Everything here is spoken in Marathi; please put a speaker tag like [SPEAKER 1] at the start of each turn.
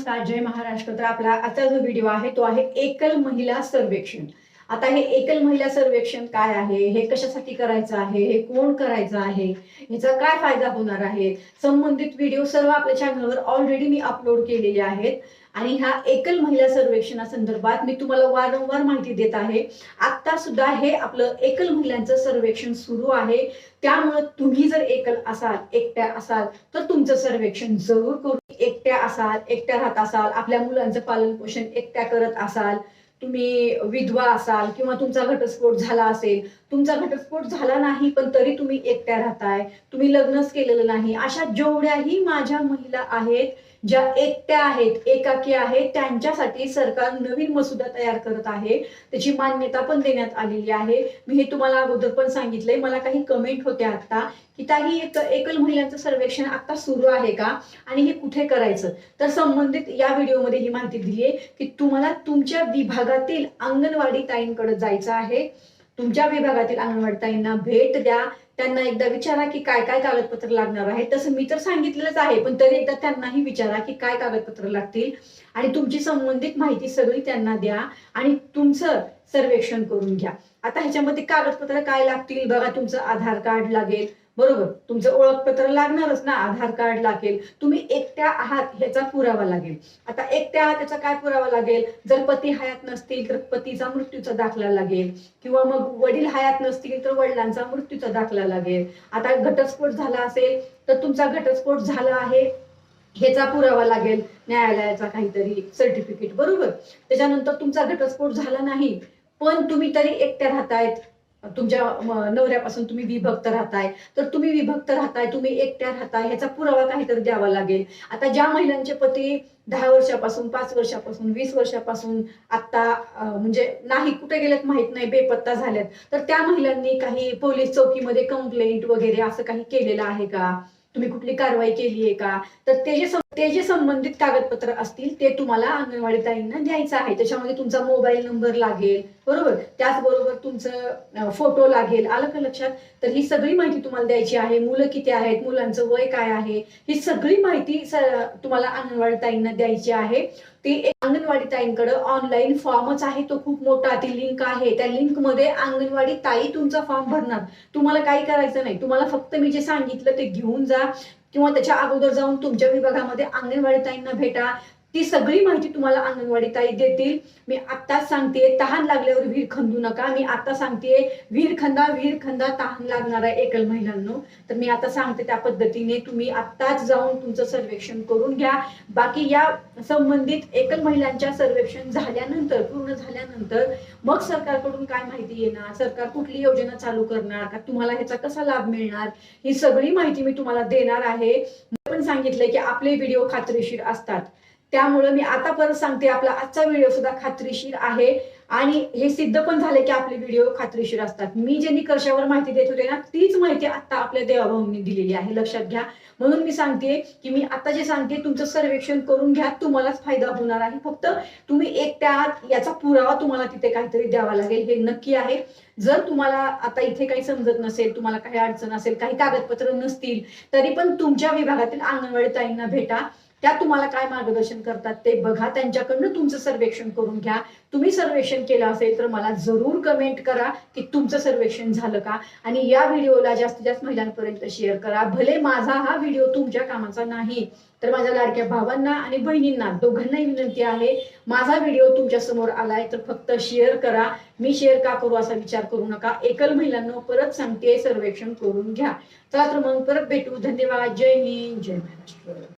[SPEAKER 1] नमस्कार, जय महाराष्ट्र। तर आपला आजचा जो व्हिडिओ आहे तो आहे एकल महिला सर्वेक्षण। आता हे एकल महिला सर्वेक्षण काय आहे, हे कशासाठी करायचं आहे, हे कोण करायचं आहे, ह्याचा काय फायदा होणार आहे, संबंधित व्हिडिओ सर्व आपल्या चॅनलवर ऑलरेडी मी अपलोड केलेले आहेत। आणि ह्या एकल महिला सर्वेक्षणासंदर्भात मी तुम्हाला वारंवार माहिती देत आहे। आता सुद्धा हे आपलं एकल महिलांचं सर्वेक्षण सुरू आहे, त्यामुळे तुम्ही जर एकल असाल, एकट्या असाल तर तुमचं सर्वेक्षण जरूर करू। एकट्या असाल, एकट्या राहत असाल, आपल्या मुलांचं पालन पोषण एकट्या करत असाल, तुम्ही विधवा असाल किंवा तुमचा घटस्फोट झाला असेल, तुमचा घटस्फोट झाला नाही पण तरी तुम्ही एकट्या राहताय, तुम्ही लग्नच केलेलं नाही, अशा जेवढ्याही माझ्या महिला आहेत ज्या एकट्या आहेत, एकाकी आहेत, त्यांच्यासाठी सरकार नवीन मसुदा तयार करत आहे। त्याची मान्यता पण देण्यात आलेली आहे। मी हे तुम्हाला अगोदर पण सांगितलंय। मला काही कमेंट होत्या आता की ताई एकल महिलांचं सर्वेक्षण आता सुरू आहे का आणि हे कुठे करायचं, तर संबंधित या व्हिडिओमध्ये ही माहिती दिली आहे की तुम्हाला तुमच्या विभागातील अंगणवाडी ताईंकडे जायचं आहे। तुमच्या विभागातील अंगणवाडी ताईंना भेट द्या, त्यांना एकदा विचारा की काय काय कागदपत्र लागणार आहे। तसं मी तर सांगितलेलंच आहे, पण तरी एकदा त्यांनाही विचारा की काय कागदपत्र लागतील आणि तुमची संबंधित माहिती सगळी त्यांना द्या आणि तुमचं सर्वेक्षण करून घ्या। आता ह्याच्यामध्ये कागदपत्र काय लागतील बघा, तुमचं आधार कार्ड लागेल, बरोबर, तुमचं ओळखपत्र लागणारच ना, आधार कार्ड लागेल, तुम्ही एकट्या आहात ह्याचा पुरावा लागेल। आता एकट्या आहात त्याचा काय पुरावा लागेल, जर पती हयात नसतील तर पतीचा मृत्यूचा दाखला लागेल, किंवा मग वडील हयात नसतील तर वडिलांचा मृत्यूचा दाखला लागेल। आता घटस्फोट झाला असेल तर तुमचा घटस्फोट झाला आहे ह्याचा पुरावा लागेल, न्यायालयाचा काहीतरी सर्टिफिकेट, बरोबर। त्याच्यानंतर तुमचा घटस्फोट झाला नाही पण तुम्ही तरी एकट्या राहतायत, तुमच्या नवऱ्यापासून तुम्ही विभक्त राहताय, तर तुम्ही विभक्त राहताय, तुम्ही एकट्या राहताय, ह्याचा पुरावा काहीतरी द्यावा लागेल। आता ज्या महिलांचे पती 10 वर्षापासून, 5 वर्षापासून, 20 वर्षापासून आता म्हणजे नाही कुठे गेलेत माहित नाही, बेपत्ता झाल्यात, तर त्या महिलांनी काही पोलीस चौकीमध्ये कंप्लेंट वगैरे असं काही केलेलं आहे का, तुम्ही कुठली कारवाई केली आहे का, तर ते जे संबंधित कागदपत्र असतील ते तुम्हाला अंगणवाडी ताईंना द्यायचं आहे। त्याच्यामध्ये तुमचा मोबाईल नंबर लागेल, बरोबर, त्याचबरोबर तुमचं फोटो लागेल, आलं का लक्षात। तर ही सगळी माहिती तुम्हाला द्यायची आहे। मुलं किती आहेत, मुलांचं वय काय आहे, ही सगळी माहिती तुम्हाला अंगणवाडी ताईंना द्यायची आहे। ती अंगणवाडी ताईंकडे ऑनलाईन फॉर्मच आहे, तो खूप मोठा, ती लिंक आहे, त्या लिंक मध्ये अंगणवाडी ताई तुमचा फॉर्म भरणार। तुम्हाला काही करायचं नाही, तुम्हाला फक्त मी जे सांगितलं ते घेऊन जा किंवा त्याच्या अगोदर जाऊन तुमच्या विभागामध्ये अंगणवाडी ताईंना भेटा, ती सगळी माहिती तुम्हाला अंगणवाडी ताई देतील। मी आत्ताच सांगते, तहान लागल्यावर विहीर खंदू नका। मी आता सांगते, विहीर खंदा, तहान लागणार आहे एकल महिलांनो। तर मी आता सांगते त्या पद्धतीने तुम्ही आत्ताच जाऊन तुमचं सर्वेक्षण करून घ्या। बाकी या संबंधित एकल महिलांच्या सर्वेक्षण झाल्यानंतर, पूर्ण झाल्यानंतर मग सरकारकडून काय माहिती येणार, सरकार कुठली योजना चालू करणार का, तुम्हाला ह्याचा कसा लाभ मिळणार, ही सगळी माहिती मी तुम्हाला देणार आहे। पण सांगितलंय की आपले व्हिडिओ खात्रीशीर असतात, त्यामुळे मी आता परत सांगते, आपला आजचा व्हिडिओ सुद्धा खात्रीशीर आहे आणि हे सिद्ध पण झाले की आपले व्हिडिओ खात्रीशीर असतात। मी जे निकषावर माहिती देत होते ना, तीच माहिती आता आपल्या देवाभाऊंनी दिलेली आहे, लक्षात घ्या। म्हणून मी सांगते की मी आता जे सांगते तुमचं सर्वेक्षण करून घ्या, तुम्हालाच फायदा होणार आहे। फक्त तुम्ही एकट्या आहात याचा पुरावा तुम्हाला तिथे काहीतरी द्यावा लागेल, हे नक्की आहे। जर तुम्हाला आता इथे काही समजत नसेल, तुम्हाला काही अडचण असेल, काही कागदपत्र नसतील, तरी पण तुमच्या विभागातील अंगणवाडी ताईंना भेटा, त्या तुम्हाला काय मार्गदर्शन करतात ते बघा, त्यांच्याकडनं तुमचं सर्वेक्षण करून घ्या। तुम्ही सर्वेक्षण केलं असेल तर मला जरूर कमेंट करा की तुमचं सर्वेक्षण झालं का, आणि या व्हिडिओला जास्तीत जास्त महिलांपर्यंत शेअर करा। भले माझा हा व्हिडिओ तुमच्या कामाचा नाही, तर माझ्या लाडक्या भावांना आणि बहिणींना दोघांनाही विनंती आहे, माझा व्हिडिओ तुमच्या समोर आलाय तर फक्त शेअर करा। मी शेअर का करू असा विचार करू नका। एकल महिलांना परत सांगते, सर्वेक्षण करून घ्या। चला तर मग परत भेटू। धन्यवाद। जय हिंद, जय महाराष्ट्र।